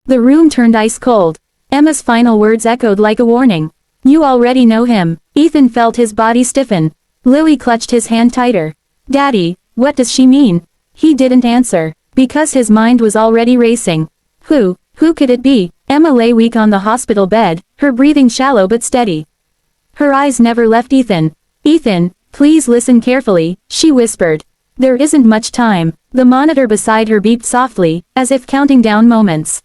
The room turned ice cold. Emma's final words echoed like a warning. You already know him. Ethan felt his body stiffen. Lily clutched his hand tighter. Daddy, what does she mean? He didn't answer, because his mind was already racing. Who could it be? Emma lay weak on the hospital bed, her breathing shallow but steady. Her eyes never left Ethan. Ethan, please listen carefully, she whispered. There isn't much time. The monitor beside her beeped softly, as if counting down moments.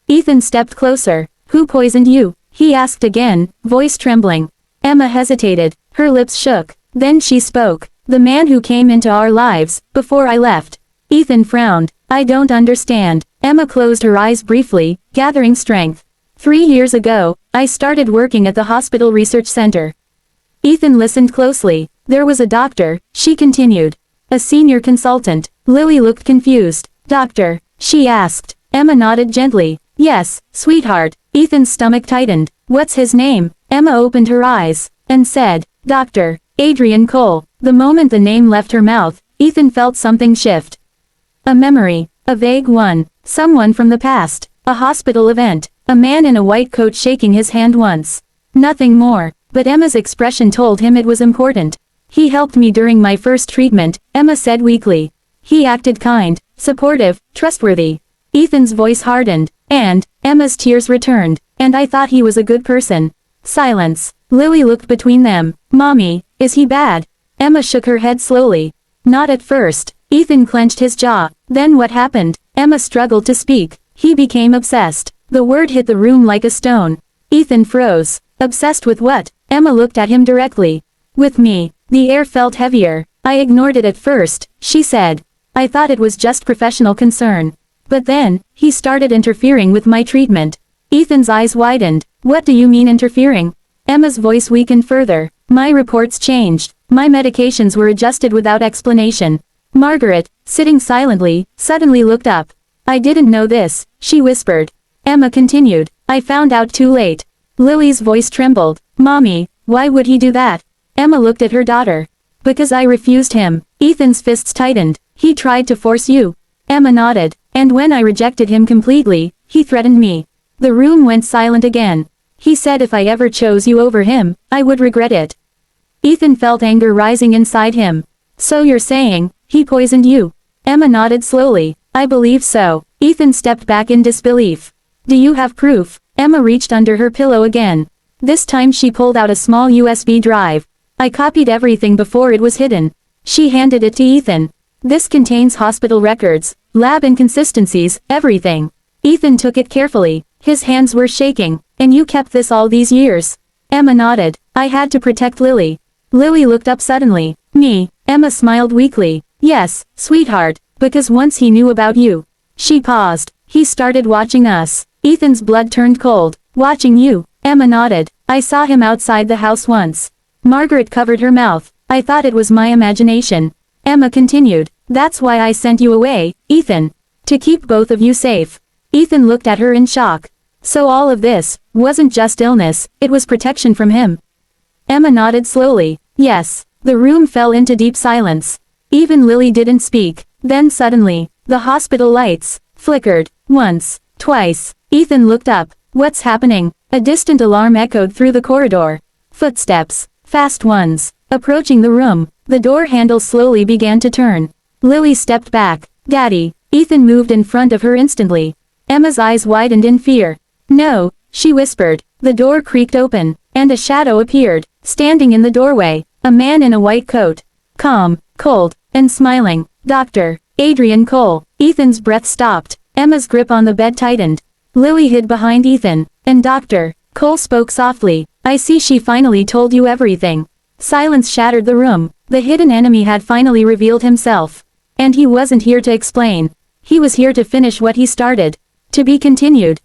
Ethan stepped closer. Who poisoned you? He asked again, voice trembling. Emma hesitated, her lips shook. Then she spoke. The man who came into our lives, before I left. Ethan frowned. I don't understand. Emma closed her eyes briefly, gathering strength. 3 years ago, I started working at the hospital research center. Ethan listened closely. There was a doctor, she continued. A senior consultant. Lily looked confused. Doctor? She asked. Emma nodded gently. Yes, sweetheart. Ethan's stomach tightened. What's his name? Emma opened her eyes, and said, Dr. Adrian Cole. The moment the name left her mouth, Ethan felt something shift. A memory. A vague one. Someone from the past. A hospital event. A man in a white coat shaking his hand once. Nothing more, but Emma's expression told him it was important. He helped me during my first treatment, Emma said weakly. He acted kind, supportive, trustworthy. Ethan's voice hardened, and Emma's tears returned, and I thought he was a good person. Silence. Lily looked between them. Mommy, is he bad? Emma shook her head slowly. Not at first. Ethan clenched his jaw. Then what happened? Emma struggled to speak. He became obsessed. The word hit the room like a stone. Ethan froze. Obsessed with what? Emma looked at him directly. With me. The air felt heavier. I ignored it at first, she said. I thought it was just professional concern. But then, he started interfering with my treatment. Ethan's eyes widened. What do you mean interfering? Emma's voice weakened further. My reports changed. My medications were adjusted without explanation. Margaret, sitting silently, suddenly looked up. I didn't know this, she whispered. Emma continued. I found out too late. Lily's voice trembled. Mommy, why would he do that? Emma looked at her daughter. Because I refused him. Ethan's fists tightened. He tried to force you. Emma nodded. And when I rejected him completely, he threatened me. The room went silent again. He said if I ever chose you over him, I would regret it. Ethan felt anger rising inside him. So you're saying, he poisoned you? Emma nodded slowly. I believe so. Ethan stepped back in disbelief. Do you have proof? Emma reached under her pillow again. This time she pulled out a small USB drive. I copied everything before it was hidden. She handed it to Ethan. This contains hospital records, lab inconsistencies, everything. Ethan took it carefully. His hands were shaking. And you kept this all these years? Emma nodded. I had to protect Lily. Lily looked up suddenly. Me. Emma smiled weakly. Yes, sweetheart, because once he knew about you. She paused. He started watching us. Ethan's blood turned cold. Watching you. Emma nodded. I saw him outside the house once. Margaret covered her mouth. I thought it was my imagination. Emma continued. That's why I sent you away, Ethan. To keep both of you safe. Ethan looked at her in shock. So all of this wasn't just illness, it was protection from him. Emma nodded slowly. Yes. The room fell into deep silence. Even Lily didn't speak. Then suddenly, the hospital lights flickered. Once, twice. Ethan looked up. What's happening? A distant alarm echoed through the corridor. Footsteps. Fast ones. Approaching the room. The door handle slowly began to turn. Lily stepped back. Daddy. Ethan moved in front of her instantly. Emma's eyes widened in fear. No, she whispered. The door creaked open, and a shadow appeared. Standing in the doorway, a man in a white coat. Calm, cold, and smiling. Dr. Adrian Cole. Ethan's breath stopped. Emma's grip on the bed tightened. Lily hid behind Ethan, and Dr. Cole spoke softly. I see she finally told you everything. Silence shattered the room. The hidden enemy had finally revealed himself. And he wasn't here to explain. He was here to finish what he started. To be continued.